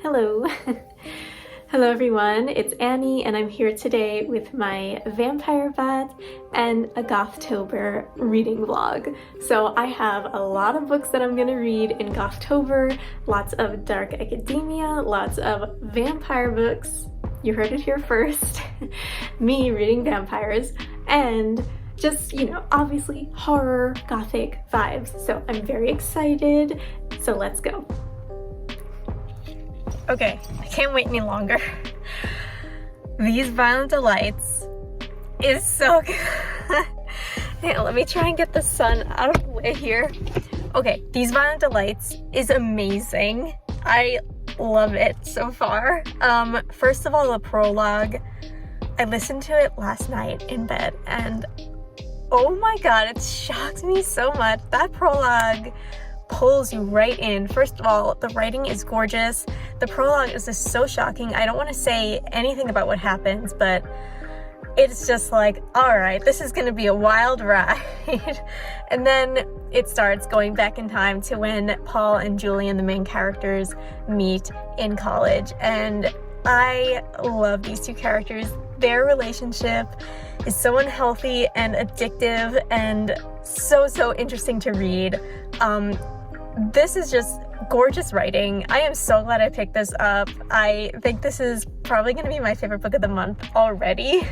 Hello. Hello everyone, it's Annie and I'm here today with my vampire bat and a Gothtober reading vlog. So I have a lot of books that I'm gonna read in Gothtober, lots of dark academia, lots of vampire books. You heard it here first. Me reading vampires and just, obviously horror, gothic vibes. So I'm very excited. So let's go. Okay, I can't wait any longer. These Violent Delights is so good. Hey, let me try and get the sun out of the way here. Okay, These Violent Delights is amazing. I love it so far. First of all, the prologue. I listened to it last night in bed and oh my god, it shocked me so much. That prologue pulls you right in. First of all, the writing is gorgeous. The prologue is just so shocking. I don't want to say anything about what happens, but it's just like, all right, this is going to be a wild ride. And then it starts going back in time to when Paul and Julian, the main characters, meet in college. And I love these two characters. Their relationship is so unhealthy and addictive and so interesting to read. This is just gorgeous writing. I am so glad I picked this up. I think this is probably going to be my favorite book of the month already.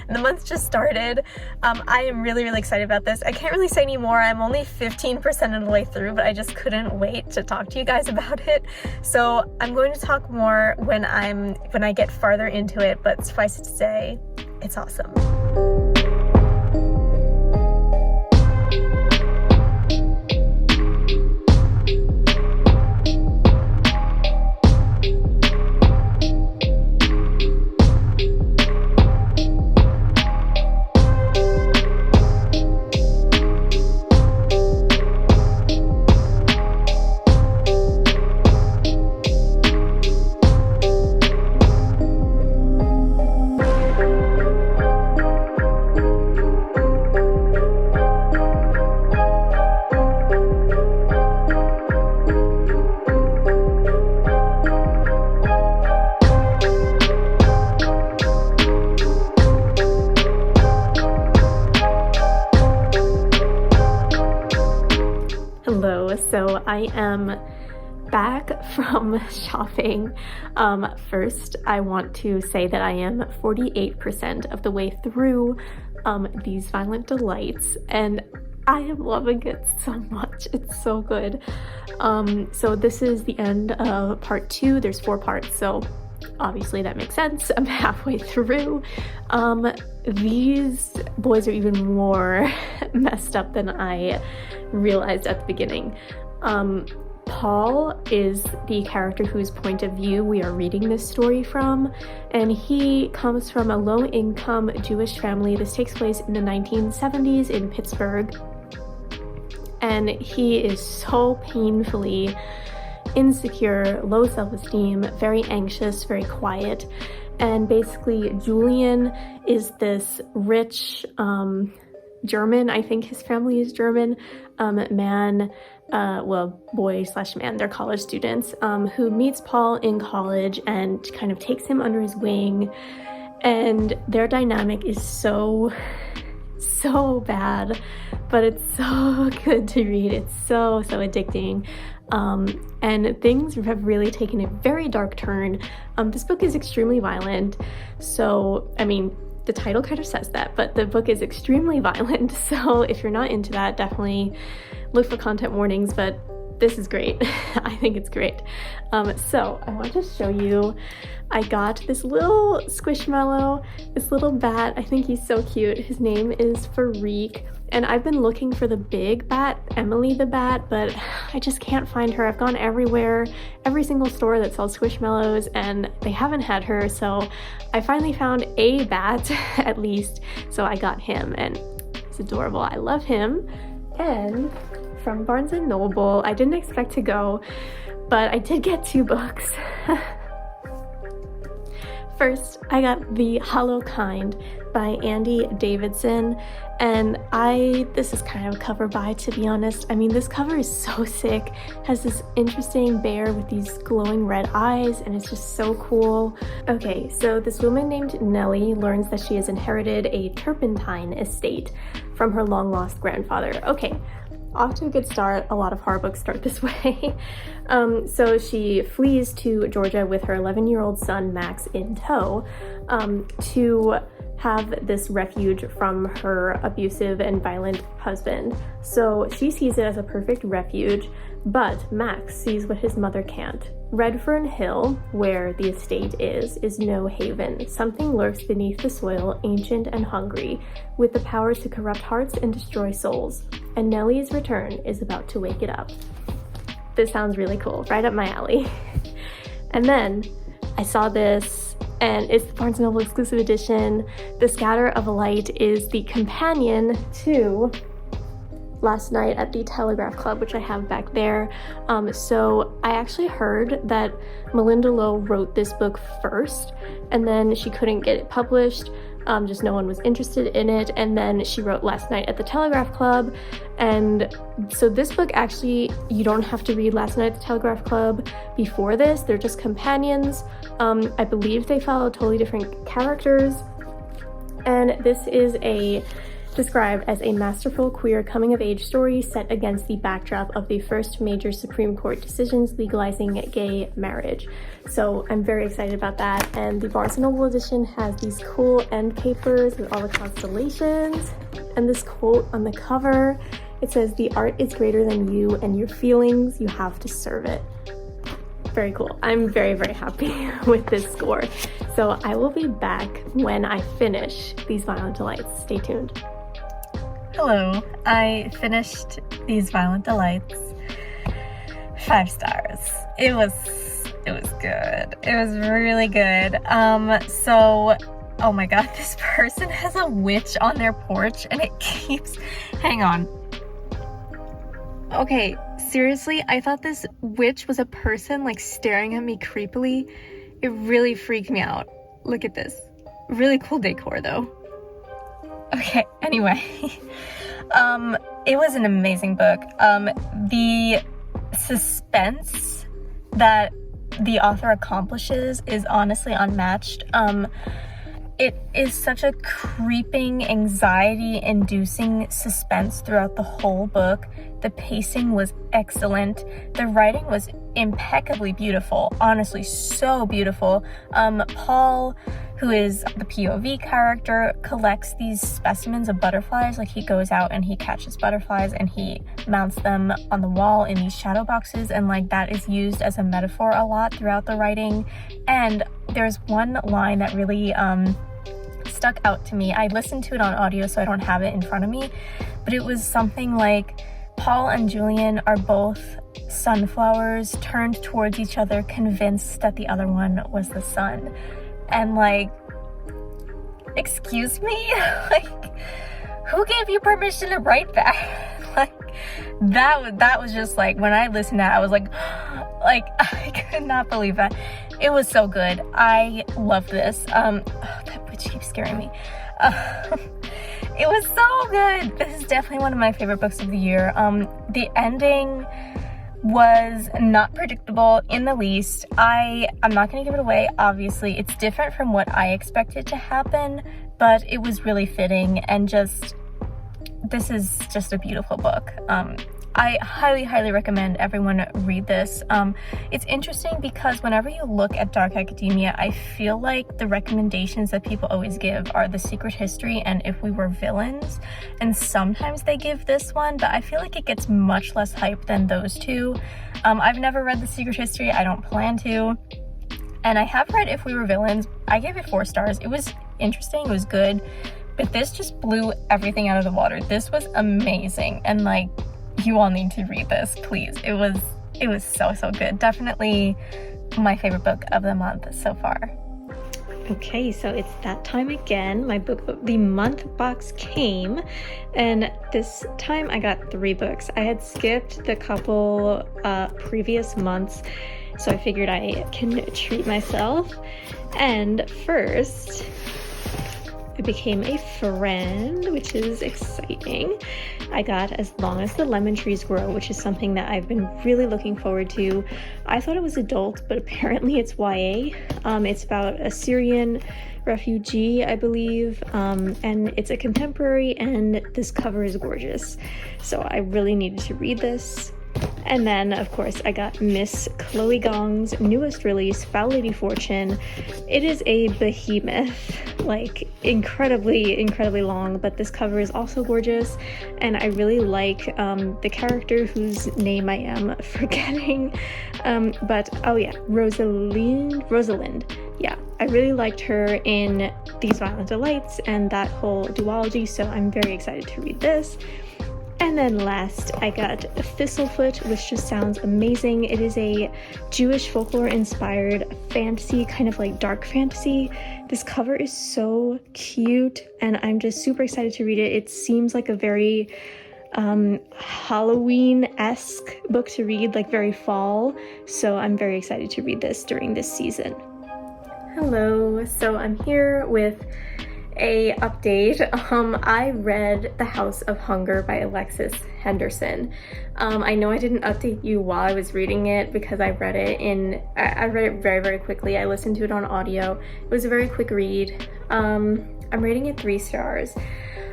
The month just started. I am really excited about this. I can't really say any more. I'm only 15% of the way through, but I just couldn't wait to talk to you guys about it. So I'm going to talk more when I get farther into it, but suffice it to say, it's awesome. So I am back from shopping. First, I want to say that I am 48% of the way through These Violent Delights, and I am loving it so much. It's so good. So this is the end of part 2. There's 4 parts, so obviously that makes sense. I'm halfway through. These boys are even more messed up than I realized at the beginning. Paul is the character whose point of view we are reading this story from, and he comes from a low-income Jewish family. This takes place in the 1970s in Pittsburgh, and he is so painfully insecure, low self-esteem, very anxious, very quiet. And basically Julian is this rich German, I think his family is German, man, boy/man, they're college students, who meets Paul in college and kind of takes him under his wing. And their dynamic is so bad, but it's so good to read. It's so addicting. And things have really taken a very dark turn. This book is extremely violent. So, I mean, the title kind of says that, but the book is extremely violent. So if you're not into that, definitely look for content warnings, but this is great. I think it's great. So I want to show you, I got this little squishmallow, this little bat. I think he's so cute. His name is Farik. And I've been looking for the big bat, Emily the bat, but I just can't find her. I've gone everywhere, every single store that sells squishmallows, and they haven't had her. So I finally found a bat, at least. So I got him, and he's adorable. I love him. And from Barnes & Noble, I didn't expect to go, but I did get 2 books. First, I got The Hollow Kind by Andy Davidson, and this is kind of a cover buy, to be honest. I mean, this cover is so sick. It has this interesting bear with these glowing red eyes, and it's just so cool. Okay, so this woman named Nellie learns that she has inherited a turpentine estate from her long-lost grandfather. Okay, off to a good start. A lot of horror books start this way. So she flees to Georgia with her 11-year-old son Max in tow to have this refuge from her abusive and violent husband. So she sees it as a perfect refuge, but Max sees what his mother can't. Redfern Hill, where the estate is no haven. Something lurks beneath the soil, ancient and hungry, with the power to corrupt hearts and destroy souls. And Nellie's return is about to wake it up. This sounds really cool, right up my alley. And then I saw this, and it's the Barnes & Noble exclusive edition. The Scatter of a Light is the companion to Last Night at the Telegraph Club, which I have back there. So I actually heard that Melinda Lowe wrote this book first, and then she couldn't get it published. Just no one was interested in it, and then she wrote Last Night at the Telegraph Club. And so this book, actually, you don't have to read Last Night at the Telegraph Club before this. They're just companions. I believe they follow totally different characters, and this is described as a masterful queer coming-of-age story set against the backdrop of the first major Supreme Court decisions legalizing gay marriage. So I'm very excited about that, and the Barnes & Noble edition has these cool end papers with all the constellations, and this quote on the cover. It says, "The art is greater than you and your feelings, you have to serve it." Very cool. I'm very, very happy with this score. So I will be back when I finish These Violent Delights. Stay tuned. Hello, I finished These Violent Delights. 5 stars. It was good. It was really good. So, oh my god, this person has a witch on their porch and it keeps, hang on. Okay, seriously, I thought this witch was a person like staring at me creepily. It really freaked me out. Look at this. Really cool decor though. Okay, anyway. It was an amazing book. The suspense that the author accomplishes is honestly unmatched. It is such a creeping, anxiety-inducing suspense throughout the whole book. The pacing was excellent. The writing was impeccably beautiful. Honestly, so beautiful. Paul, who is the POV character, collects these specimens of butterflies. Like, he goes out and he catches butterflies and he mounts them on the wall in these shadow boxes, and like that is used as a metaphor a lot throughout the writing. And there's one line that really stuck out to me. I listened to it on audio, so I don't have it in front of me, but it was something like, Paul and Julian are both sunflowers turned towards each other, convinced that the other one was the sun. And like, excuse me? Like, who gave you permission to write that? Like, that was just like, when I listened to that, I was like, I could not believe that. It was so good. I loved this. That witch keeps scaring me. It was so good. This is definitely one of my favorite books of the year. The ending was not predictable in the least. I'm not going to give it away, obviously. It's different from what I expected to happen, but it was really fitting, and this is just a beautiful book. I highly recommend everyone read this. It's interesting because whenever you look at dark academia, I feel like the recommendations that people always give are The Secret History and If We Were Villains, and sometimes they give this one, but I feel like it gets much less hype than those two. I've never read The Secret History. I don't plan to. And I have read If We Were Villains. I gave it 4 stars. It was interesting. It was good. But this just blew everything out of the water. This was amazing. And like, you all need to read this, please. It was so good. Definitely my favorite book of the month so far. Okay, so it's that time again. My book of the month box came, and this time I got 3 books. I had skipped the couple previous months, so I figured I can treat myself. And first, I became a friend, which is exciting. I got As Long as the Lemon Trees Grow, which is something that I've been really looking forward to. I thought it was adult, but apparently it's YA. It's about a Syrian refugee, I believe, and it's a contemporary, and this cover is gorgeous. So I really needed to read this. And then, of course, I got Miss Chloe Gong's newest release, Foul Lady Fortune. It is a behemoth, like incredibly long, but this cover is also gorgeous, and I really like the character whose name I am forgetting, but oh yeah, Rosalind. Yeah, I really liked her in These Violent Delights and that whole duology, so I'm very excited to read this. And then last, I got Thistlefoot, which just sounds amazing. It is a Jewish folklore-inspired fantasy, kind of like dark fantasy. This cover is so cute, and I'm just super excited to read it. It seems like a very Halloween-esque book to read, like very fall. So I'm very excited to read this during this season. Hello, so I'm here with a update. I read The House of Hunger by Alexis Henderson. I know I didn't update you while I was reading it because I read it very quickly. I listened to it on audio. It was a very quick read. I'm rating it 3 stars.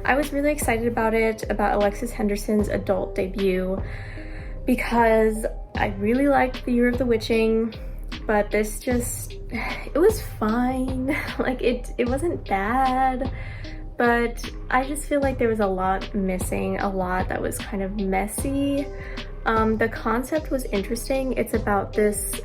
I was really excited about it, about Alexis Henderson's adult debut, because I really liked The Year of the Witching, but this just, it was fine. Like it wasn't bad, but I just feel like there was a lot missing, a lot that was kind of messy. The concept was interesting. It's about this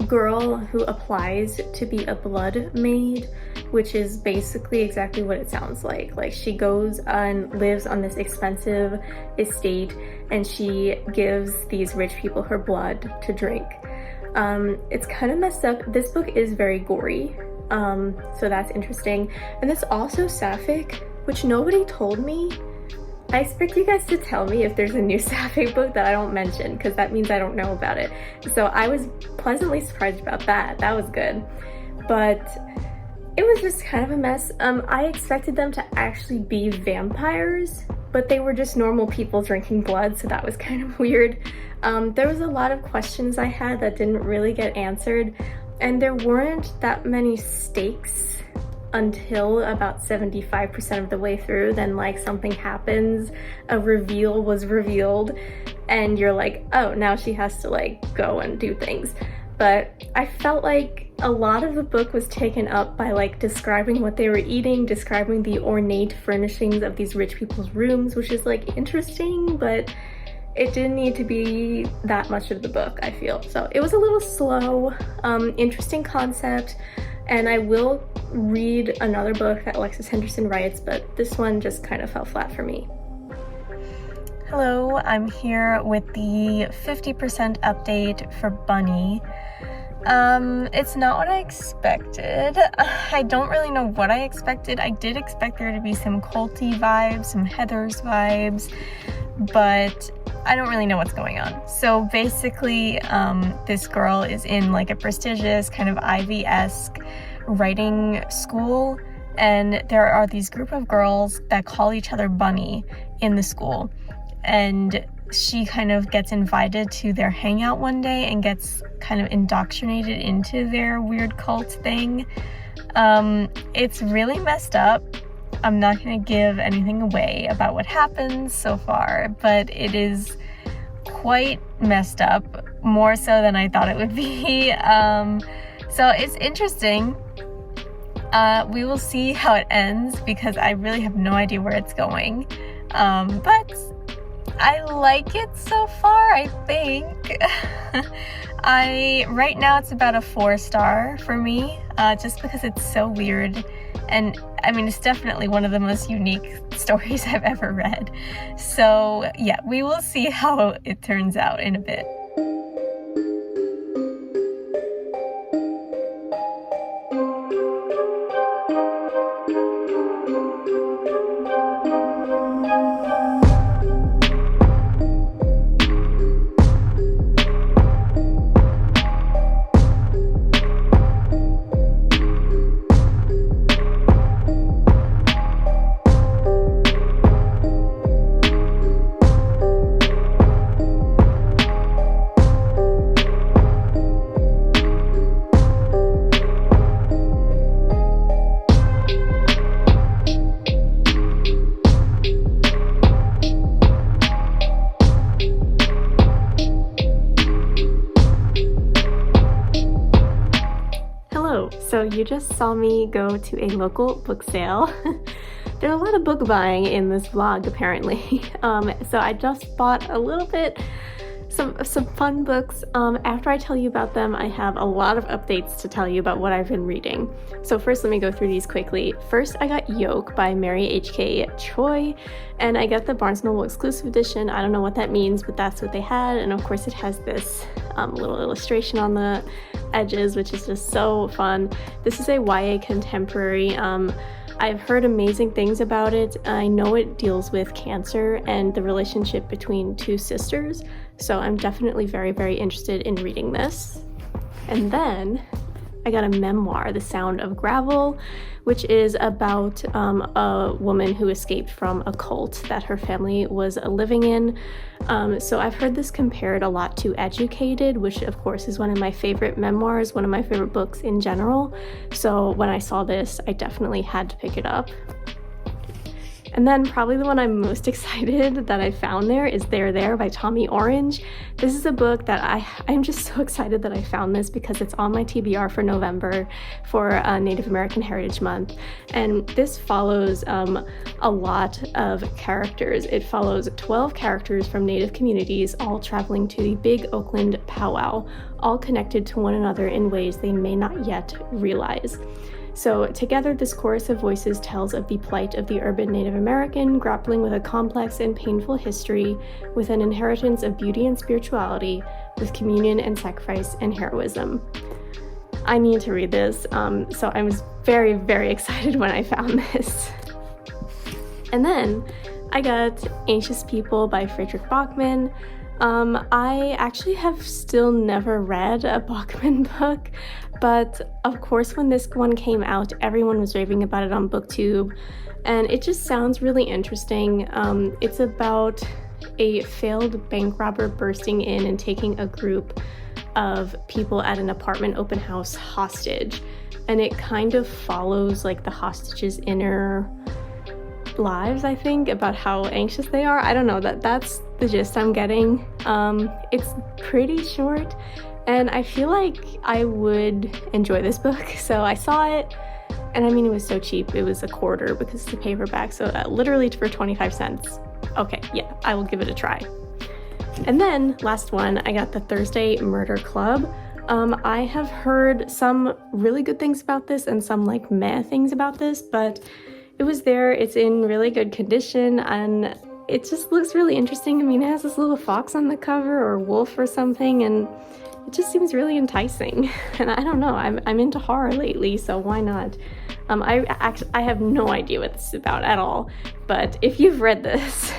girl who applies to be a blood maid, which is basically exactly what it sounds like. Like, she goes and lives on this expensive estate, and she gives these rich people her blood to drink. It's kind of messed up. This book is very gory, so that's interesting. And it's also sapphic, which nobody told me. I expect you guys to tell me if there's a new sapphic book that I don't mention, because that means I don't know about it. So I was pleasantly surprised about that. That was good. But it was just kind of a mess. I expected them to actually be vampires, but they were just normal people drinking blood, so that was kind of weird. There was a lot of questions I had that didn't really get answered, and there weren't that many stakes until about 75% of the way through. Then like something happens, a reveal was revealed, and you're like, oh, now she has to like go and do things. But I felt like a lot of the book was taken up by like describing what they were eating, describing the ornate furnishings of these rich people's rooms, which is like interesting, but it didn't need to be that much of the book, I feel. So it was a little slow, interesting concept, and I will read another book that Alexis Henderson writes, but this one just kind of fell flat for me. Hello, I'm here with the 50% update for Bunny. It's not what I expected. I don't really know what I expected. I did expect there to be some culty vibes, some Heathers vibes, but I don't really know what's going on. So basically, this girl is in like a prestigious kind of Ivy-esque writing school, and there are these group of girls that call each other Bunny in the school, and she kind of gets invited to their hangout one day and gets kind of indoctrinated into their weird cult thing. It's really messed up. I'm not going to give anything away about what happens so far, but it is quite messed up, more so than I thought it would be. So it's interesting. We will see how it ends, because I really have no idea where it's going. But I like it so far, I think. Right now it's about a 4-star for me, just because it's so weird. And I mean, it's definitely one of the most unique stories I've ever read. So yeah, we will see how it turns out in a bit. So you just saw me go to a local book sale. There are a lot of book buying in this vlog apparently. So I just bought a little bit, some fun books. After I tell you about them, I have a lot of updates to tell you about what I've been reading. So first, let me go through these quickly. First, I got Yoke by Mary H.K. Choi, and I got the Barnes & Noble exclusive edition. I don't know what that means, but that's what they had. And of course, it has this little illustration on the edges, which is just so fun. This is a YA contemporary. I've heard amazing things about it. I know it deals with cancer and the relationship between two sisters, so I'm definitely very, very interested in reading this. And then I got a memoir, The Sound of Gravel, which is about a woman who escaped from a cult that her family was living in. So I've heard this compared a lot to Educated, which of course is one of my favorite memoirs, one of my favorite books in general. So when I saw this, I definitely had to pick it up. And then probably the one I'm most excited that I found there is There by Tommy Orange. This is a book that I'm just so excited that I found this because it's on my TBR for November for Native American Heritage Month. And this follows a lot of characters. It follows 12 characters from Native communities all traveling to the Big Oakland Powwow, all connected to one another in ways they may not yet realize. So together, this chorus of voices tells of the plight of the urban Native American, grappling with a complex and painful history, with an inheritance of beauty and spirituality, with communion and sacrifice and heroism. I need to read this, so I was very, very excited when I found this. And then I got Anxious People by Frederick Bachman. I actually have still never read a Bachman book, but of course when this one came out, everyone was raving about it on Booktube, and it just sounds really interesting. It's about a failed bank robber bursting in and taking a group of people at an apartment open house hostage, and it kind of follows like the hostages' inner lives, I think, about how anxious they are. I don't know, that's the gist I'm getting. It's pretty short, and I feel like I would enjoy this book. So I saw it, and I mean, it was so cheap. It was $1/4 because it's a paperback, so literally for 25 cents. Okay, yeah, I will give it a try. And then last one, I got the Thursday Murder Club. I have heard some really good things about this and some like meh things about this, but it was there. It's in really good condition, and it just looks really interesting. I mean, it has this little fox on the cover, or wolf or something, and it just seems really enticing. And I don't know, I'm into horror lately, so why not? I have no idea what this is about at all, but if you've read this,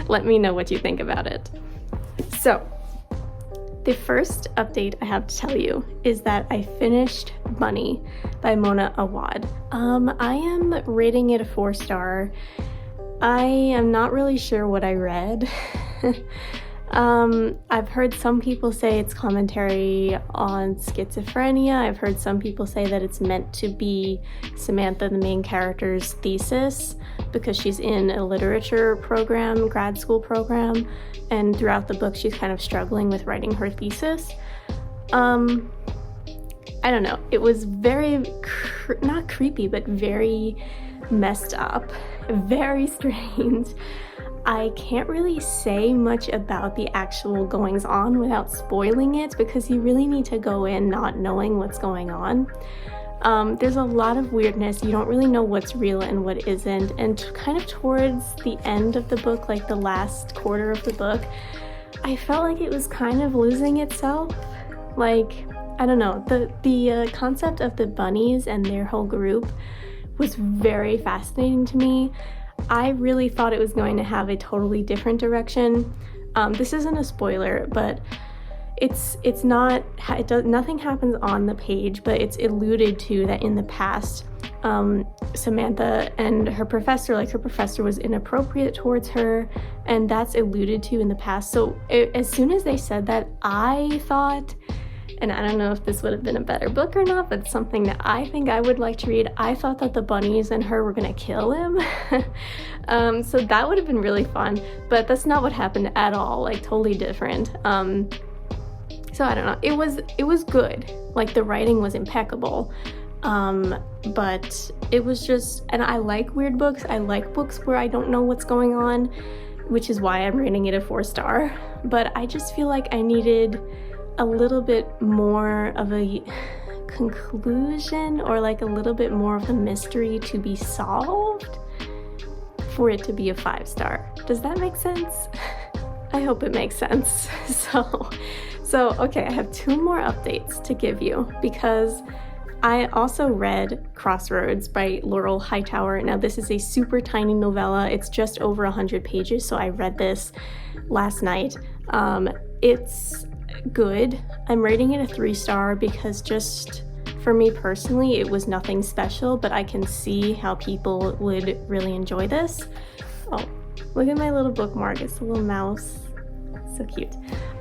let me know what you think about it. So, the first update I have to tell you is that I finished Bunny by Mona Awad. I am rating it a 4-star. I am not really sure what I read. I've heard some people say it's commentary on schizophrenia. I've heard some people say that it's meant to be Samantha, the main character's thesis, because she's in a literature program, grad school program, and throughout the book she's kind of struggling with writing her thesis. I don't know, it was very, not creepy, but very messed up, very strange. I can't really say much about the actual goings on without spoiling it, because you really need to go in not knowing what's going on. There's a lot of weirdness. You don't really know what's real and what isn't, and kind of towards the end of the book, like the last quarter of the book, I felt like it was kind of losing itself. Like, I don't know, the concept of the bunnies and their whole group was very fascinating to me. I really thought it was going to have a totally different direction. This isn't a spoiler, but it's not, nothing happens on the page, but it's alluded to that in the past, Samantha and her professor was inappropriate towards her, and that's alluded to in the past. So as soon as they said that, I thought, and I don't know if this would have been a better book or not, but something that I think I would like to read, I thought that the bunnies and her were gonna kill him. So that would have been really fun, but that's not what happened at all, like totally different. So I don't know, it was good. Like, the writing was impeccable, but it was just, and I like weird books. I like books where I don't know what's going on, which is why I'm rating it a 4-star. But I just feel like I needed a little bit more of a conclusion, or like a little bit more of the mystery to be solved for it to be a 5-star. Does that make sense? I hope it makes sense. So okay, I have 2 more updates to give you, because I also read Crossroads by Laurel Hightower. Now, this is a super tiny novella. It's just over 100 pages, so I read this last night. It's good. I'm rating it a 3-star because, just for me personally, it was nothing special, but I can see how people would really enjoy this. Oh, look at my little bookmark. It's a little mouse. So cute.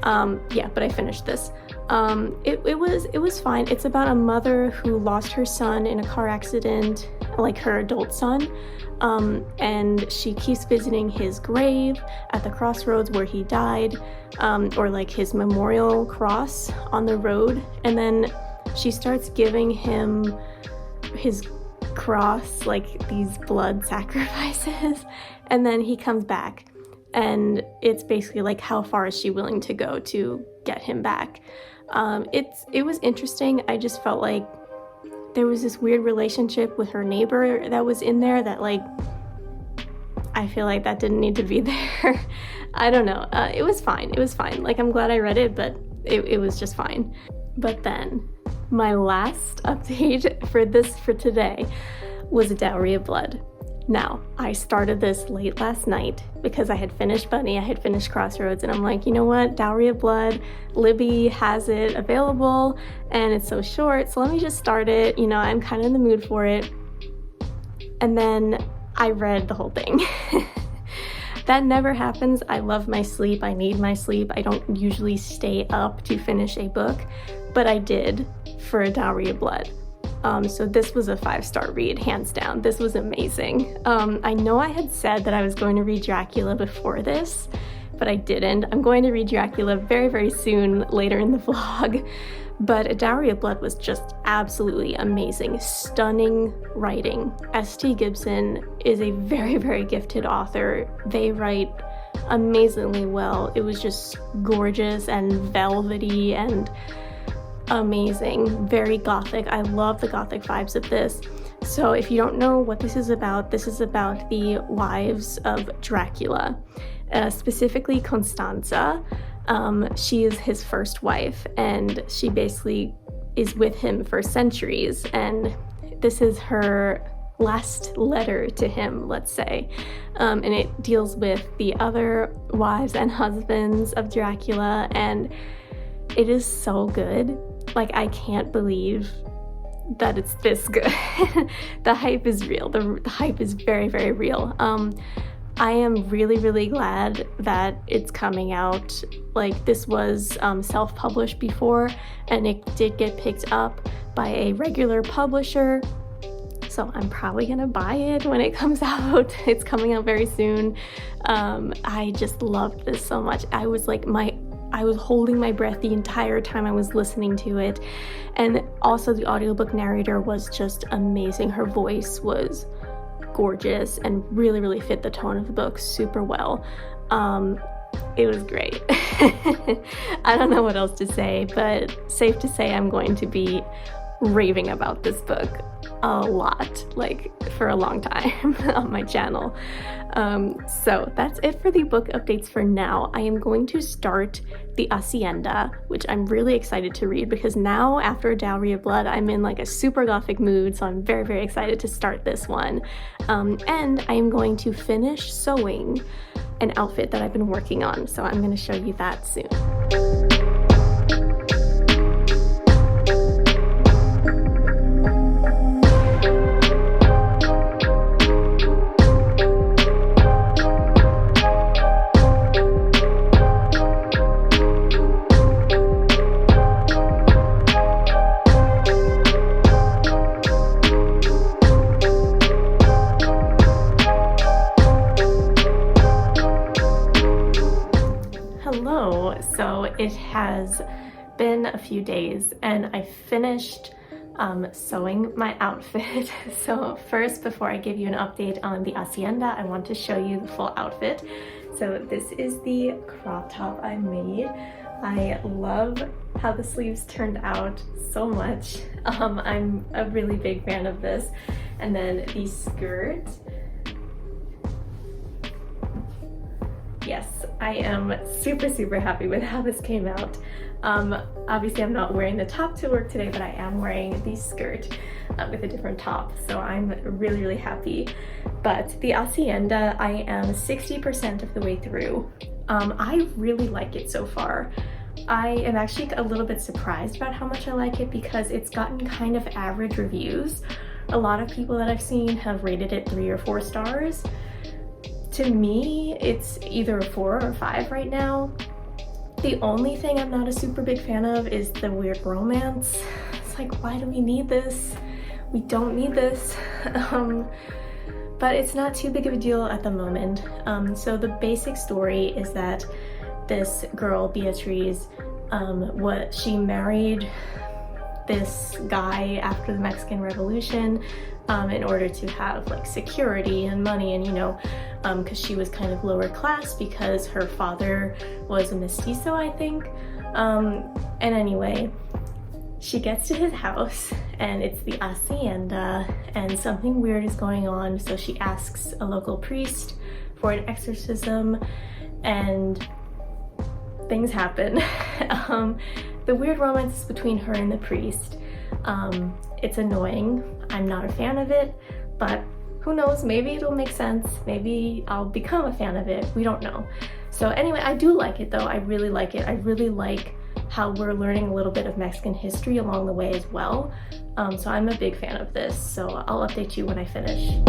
Yeah, but I finished this. It was fine. It's about a mother who lost her son in a car accident, like her adult son, and she keeps visiting his grave at the crossroads where he died, or like his memorial cross on the road, and then she starts giving him his cross, like these blood sacrifices, and then he comes back. And it's basically like, how far is she willing to go to get him back? It was interesting. I just felt like there was this weird relationship with her neighbor that was in there that, like, I feel like that didn't need to be there. I don't know. It was fine. It was fine. Like, I'm glad I read it, but it was just fine. But then my last update for today was Dowry of Blood. Now, I started this late last night because I had finished Bunny, I had finished Crossroads, and I'm like, you know what, Dowry of Blood, Libby has it available, and it's so short, so let me just start it, you know, I'm kind of in the mood for it. And then I read the whole thing. That never happens. I love my sleep, I need my sleep, I don't usually stay up to finish a book, but I did for a Dowry of Blood. So this was a 5-star read, hands down. This was amazing. I know I had said that I was going to read Dracula before this, but I didn't. I'm going to read Dracula very, very soon, later in the vlog. But A Dowry of Blood was just absolutely amazing. Stunning writing. S.T. Gibson is a very, very gifted author. They write amazingly well. It was just gorgeous and velvety and amazing, very gothic. I love the gothic vibes of this. So if you don't know what this is about the wives of Dracula, specifically Constanza. She is his first wife, and she basically is with him for centuries, and this is her last letter to him, let's say, and it deals with the other wives and husbands of Dracula, and it is so good. Like, I can't believe that it's this good. The hype is real. The hype is very, very real. I am really, really glad that it's coming out. Like, this was self-published before, and it did get picked up by a regular publisher. So I'm probably gonna buy it when it comes out. It's coming out very soon. I just loved this so much. I was holding my breath the entire time I was listening to it. And also the audiobook narrator was just amazing. Her voice was gorgeous and really, really fit the tone of the book super well. It was great. I don't know what else to say, but safe to say I'm going to be raving about this book a lot, like for a long time on my channel. So that's it for the book updates for now. I am going to start the Hacienda, which I'm really excited to read because now, after A Dowry of Blood, I'm in like a super gothic mood, so I'm very, very excited to start this one. And I am going to finish sewing an outfit that I've been working on, so I'm going to show you that soon. So it has been a few days and I finished sewing my outfit. So first, before I give you an update on the Hacienda, I want to show you the full outfit. So this is the crop top I made. I love how the sleeves turned out so much. I'm a really big fan of this. And then the skirt. Yes, I am super happy with how this came out. Obviously I'm not wearing the top to work today, but I am wearing the skirt with a different top, so I'm really happy. But the Hacienda, I am 60% of the way through. I really like it so far. I am actually a little bit surprised about how much I like it because it's gotten kind of average reviews. A lot of people that I've seen have rated it 3 or 4 stars. To me, it's either a 4 or 5 right now. The only thing I'm not a super big fan of is the weird romance. It's like, why do we need this? We don't need this. But it's not too big of a deal at the moment. So the basic story is that this girl, Beatrice, she married this guy after the Mexican Revolution in order to have like security and money, and you know, because she was kind of lower class because her father was a mestizo, I think. And anyway, she gets to his house and it's the Hacienda and something weird is going on, so she asks a local priest for an exorcism and things happen. The weird romance is between her and the priest. It's annoying. I'm not a fan of it, but who knows, maybe it'll make sense. Maybe I'll become a fan of it. We don't know. So anyway, I do like it though. I really like it. I really like how we're learning a little bit of Mexican history along the way as well. So I'm a big fan of this. So I'll update you when I finish.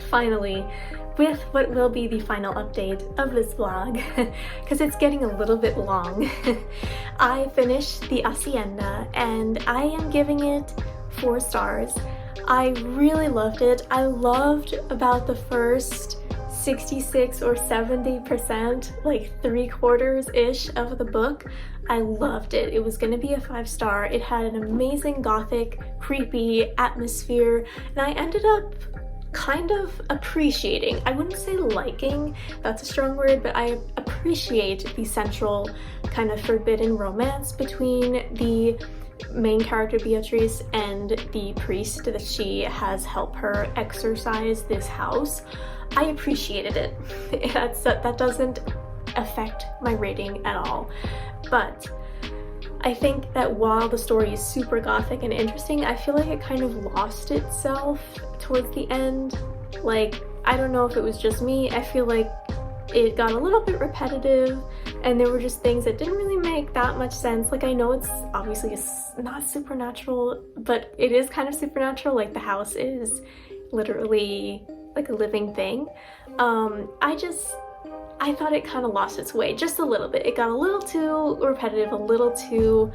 Finally, with what will be the final update of this vlog, because it's getting a little bit long. I finished the Hacienda and I am giving it 4 stars. I really loved it. I loved about the first 66 or 70%, like 3/4-ish of the book. I loved it. It was gonna be a 5-star. It had an amazing Gothic, creepy atmosphere, and I ended up kind of appreciating, I wouldn't say liking, that's a strong word, but I appreciate the central kind of forbidden romance between the main character Beatrice and the priest that she has helped her exorcise this house. I appreciated it. That doesn't affect my rating at all, but I think that while the story is super gothic and interesting, I feel like it kind of lost itself towards the end. Like, I don't know if it was just me, I feel like it got a little bit repetitive and there were just things that didn't really make that much sense. Like, I know it's obviously not supernatural, but it is kind of supernatural. Like, the house is literally like a living thing. I thought it kind of lost its way just a little bit. It got a little too repetitive, a little too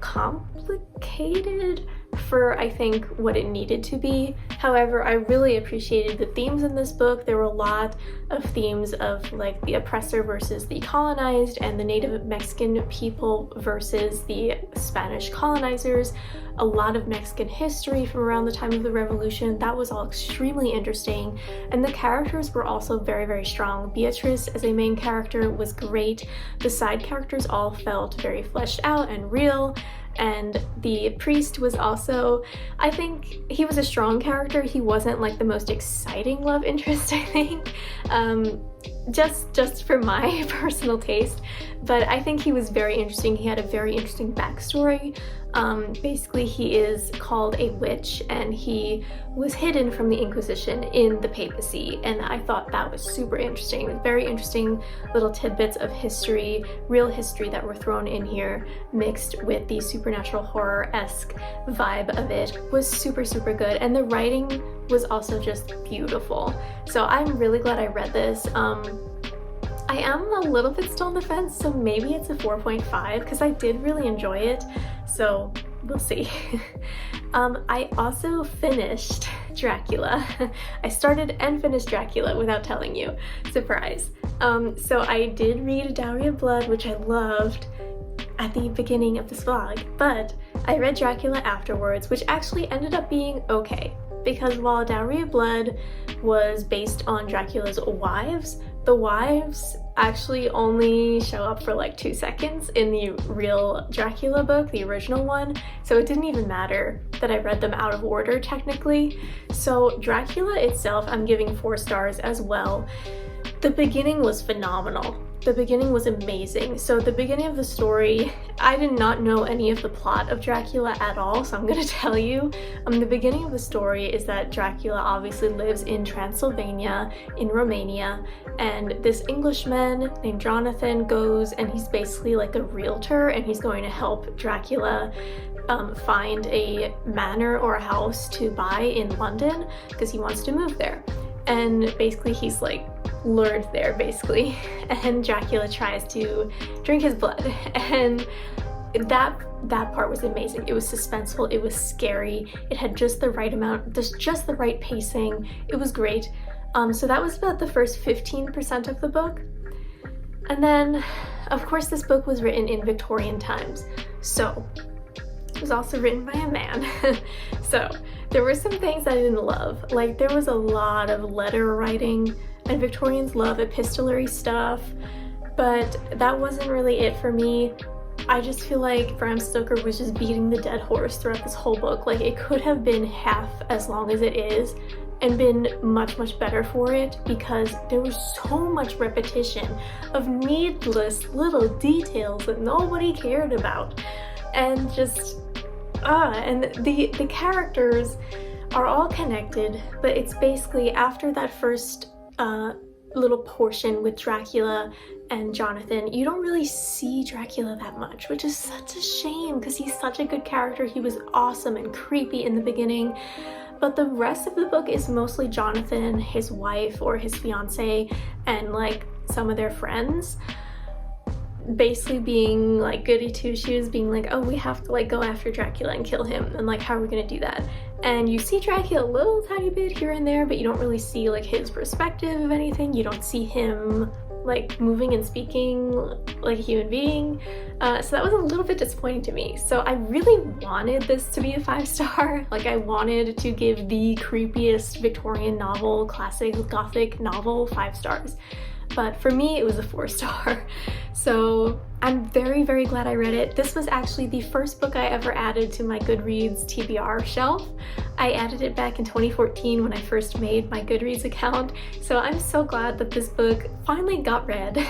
complicated for, I think, what it needed to be. However, I really appreciated the themes in this book. There were a lot of themes of like the oppressor versus the colonized, and the Native Mexican people versus the Spanish colonizers. A lot of Mexican history from around the time of the Revolution. That was all extremely interesting, and the characters were also very strong. Beatrice as a main character was great. The side characters all felt very fleshed out and real, and the priest was also, I think he was a strong character. He wasn't like the most exciting love interest, I think, just for my personal taste, but I think he was very interesting. He had a very interesting backstory. Basically, he is called a witch and he was hidden from the Inquisition in the papacy, and I thought that was super interesting. Very interesting little tidbits of history, real history that were thrown in here, mixed with the supernatural horror-esque vibe of it. Was super good, and the writing was also just beautiful. So I'm really glad I read this. I am a little bit still on the fence, so maybe it's a 4.5 because I did really enjoy it, so we'll see. I also finished Dracula. I started and finished Dracula without telling you. Surprise. So I did read Dowry of Blood, which I loved at the beginning of this vlog, but I read Dracula afterwards, which actually ended up being okay. Because while Dowry of Blood was based on Dracula's wives, the wives actually only show up for like 2 seconds in the real Dracula book, the original one, so it didn't even matter that I read them out of order technically. So Dracula itself, I'm giving 4 stars as well. The beginning was phenomenal. The beginning was amazing. So the beginning of the story, I did not know any of the plot of Dracula at all, so I'm gonna tell you. The beginning of the story is that Dracula obviously lives in Transylvania, in Romania, and this Englishman named Jonathan goes, and he's basically like a realtor, and he's going to help Dracula find a manor or a house to buy in London because he wants to move there. And basically he's like lured there basically, and Dracula tries to drink his blood, and that part was amazing. It was suspenseful, it was scary, it had just the right amount, just the right pacing. It was great. So that was about the first 15% of the book. And then of course this book was written in Victorian times, so it was also written by a man. So there were some things I didn't love. Like there was a lot of letter writing, and Victorians love epistolary stuff, but that wasn't really it for me. I just feel like Bram Stoker was just beating the dead horse throughout this whole book. Like it could have been half as long as it is and been much, much better for it, because there was so much repetition of needless little details that nobody cared about. And just, and the characters are all connected, but it's basically after that first little portion with Dracula and Jonathan, you don't really see Dracula that much, which is such a shame because he's such a good character. He was awesome and creepy in the beginning, but the rest of the book is mostly Jonathan, his wife or his fiance, and like some of their friends basically being like goody two-shoes, being like, oh, we have to like go after Dracula and kill him, and like how are we gonna do that? And you see Dracula a little tiny bit here and there, but you don't really see like his perspective of anything. You don't see him like moving and speaking like a human being. So that was a little bit disappointing to me. So I really wanted this to be a 5-star. Like I wanted to give the creepiest Victorian novel, classic Gothic novel, 5 stars. But for me, it was a 4-star. So I'm very, very glad I read it. This was actually the first book I ever added to my Goodreads TBR shelf. I added it back in 2014 when I first made my Goodreads account. So I'm so glad that this book finally got read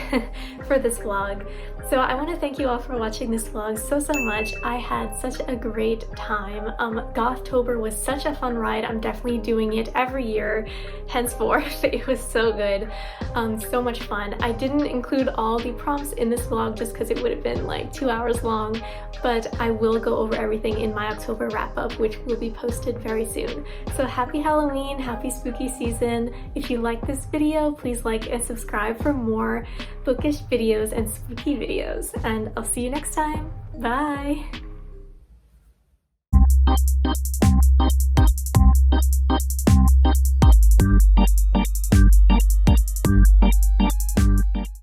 for this vlog. So I want to thank you all for watching this vlog so much. I had such a great time. Gothtober was such a fun ride. I'm definitely doing it every year henceforth. It was so good. So much fun. I didn't include all the prompts in this vlog just because it would have been like 2 hours long, but I will go over everything in my October wrap-up, which will be posted very soon. So happy Halloween, happy spooky season. If you like this video, please like and subscribe for more bookish videos and spooky videos, and I'll see you next time. Bye!